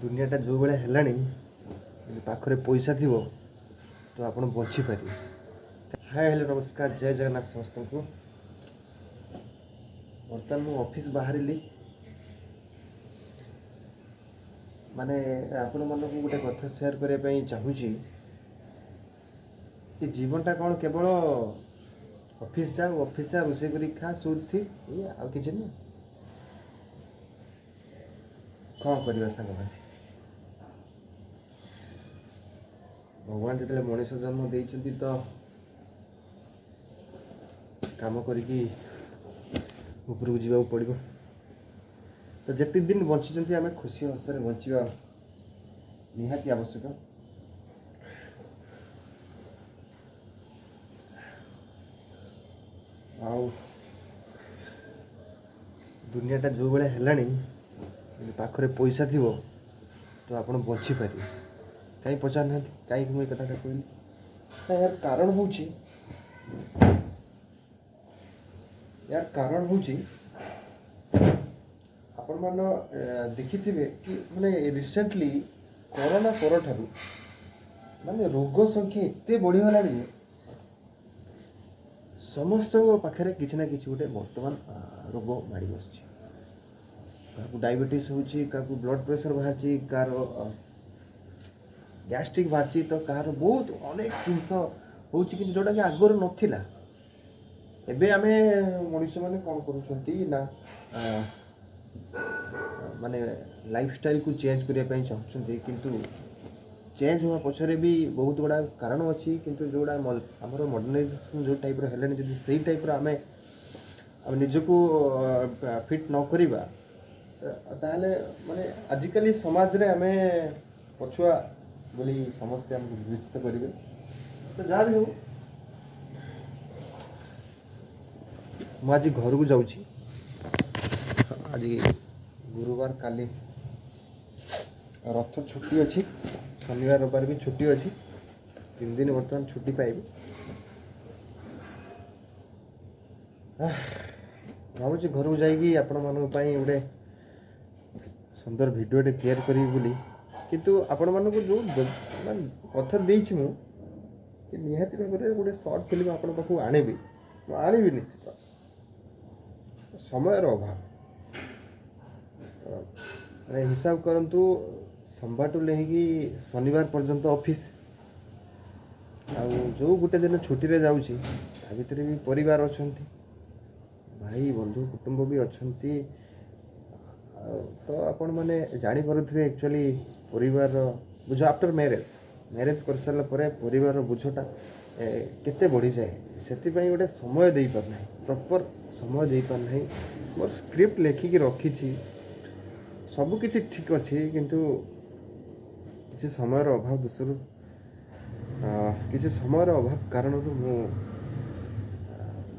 दुनियाटा जो भाया है पाखे पैसा थी तो आप बचिपारे। हाय हेलो नमस्कार जय जगन्नाथ समस्त को। बर्तमान मु ऑफिस बाहर माने आपण मन को गोटे कथा शेयर करने चाहूँगी कि जीवनटा कौन केवल ऑफिस जा रोसे कर खा सुध थी आ कि नहीं कौन करवा सांग भाई। भगवान जो मनीष जन्म देती तो काम करी उपरକୁ ଯିବାକୁ पड़ो। तो जिते दिन बंची आम खुशी हसरे बचा निहाती आवश्यक। आउ दुनियाटा जो भाया है पाखे पैसा थी तो आप बचिपारे। कहीं पचार ना कहीं मुझे कथा कहली यार कारण हूँ आपण मान देखि कि माने रिसेंटली कोरोना पर ठारू माने रोग संख्या एते बढ़ी गला समस्त पाखे किसी ना किसी गोटे बर्तमान रोग माड़ी बस। डायबिटीज हो ब्लड प्रेशर बाहरी कार गैस्ट्रिक बाहरी तो कहार बहुत अनेक जिनस हो जोटा कि आगर नाला। एबे आमे मनुष्य माने कौन करूछंती ना माने लाइफस्टाइल को चेंज करने चाहते किंतु चेंज हुआ पछरे भी बहुत बड़ा कारण अच्छी किंतु जोड़ा आमर मॉडर्नाइजेशन जो टाइप है जब से टाइप आमे निजको फिट न करिबा ताहले माने आजिकली समाज रे आमे पछुआ बोली समस्ते हम विवेचित करेंगे। तो जहाँ भी हो मु आज घर को जाऊँगी। आज गुरुवार काली रथ छुट्टी अच्छी शनिवार रविवार भी छुट्टी अच्छी 3 दिन बर्तमान छुट्टी पाइबी। भावुँ घर को जाइए आपण मान गोटे सुंदर भिडियोटे तैयार करी बोली किंतु आपण मान जो कथा देछि मु निहाती भाव में गोटे शॉर्ट फिल्म आपण पाखु आनिबी आनिबी निश्चित समय अभाव अरे हिसाब करंतु सोमवार लेकिन शनिवार पर्यंत ऑफिस जो गोटे दिन छुट्टी रे जाऊँगी भितर भी परिवार अच्छा भाई बंधु कुटुंब भी अच्छा। तो आपण मैंने जापे एक्चुअली परिवार बुझ आफ्टर मैरेज कर सारा परिवार बुझटा केते बढ़ी जाए से गोटे समय दे पारना प्रॉपर समय दे पारना मोर स्क्रिप्ट लेखिकी रखी सबकि ठीक अच्छे किंतु किसी समय अभाव दोषर किसी समय अभाव कारण मु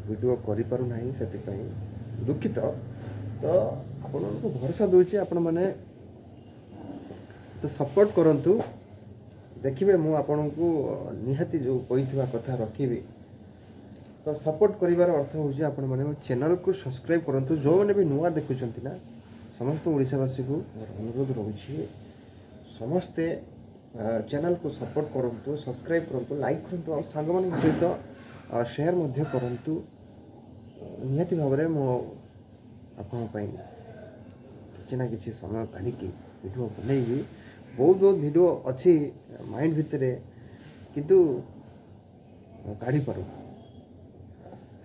वीडियो करूना से दुखित। तो आपण को भरोसा दूचे आपण मैंने तो सपोर्ट करंतु देखिए मु आपण को निहाती जो कही कथा रखी तो सपोर्ट करिवार अर्थ होची आपण माने चैनल को सब्सक्राइब करंतु जो मैंने भी नुआ देखुचंती ना समस्त ओडिशावासी को अनुरोध रही समस्ते चैनल को सपोर्ट करंतु सब्सक्राइब करंतु लाइक करंतु और सांग मान सहित शेयर मध्य करंतु निहाती भाव में मो आपण किसी ना किसी समय काढ़ी वीडियो बनैबी बहुत बहुत वीडियो अच्छी माइंड भितर किंतु काढ़ी पार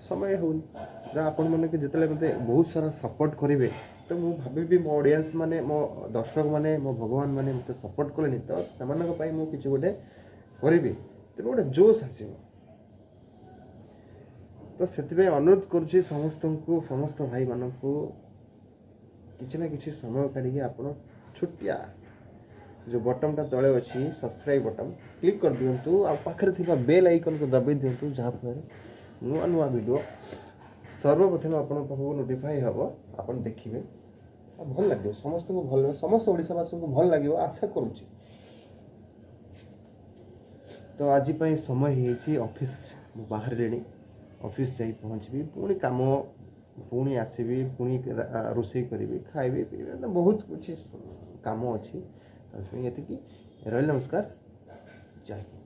समय हो जहाँ आपण मैंने जिते मत बहुत सारा सपोर्ट करेंगे तो मुझे भावी मो ऑडियंस माने मो दर्शक माने मो भगवान माने मत सपोर्ट कले तो से किसी गोटे करी तेज गोटे जोश आसो। तो से अनुरोध करुच्ची समस्त भाई मान को किसी ना किसी समय काढ़ी आप छुट्टिया जो बटन तले अच्छी सब्सक्राइब बटन क्लिक कर दिंतु आ पाखे बेल आइकन को दबाई दिंतु जहाँफल नुआ नुआ वीडियो सर्वप्रथम आपण पाखु नोटिफाई हम आप देखिए भल लगे समस्त को भल समस्त ओडिशावासी को भल लगे आशा करुच्ची। तो आज समय हो ऑफिस बाहर लेनी ऑफिस जाई पहुँची पुणी काम पुणी आसबि पुणी रोषे करी खाइबी पीबी बहुत कुछ काम अच्छी ଏତିକି ରହିଲି, ନମସ୍କାର, ଜୟ ହିନ୍ଦ।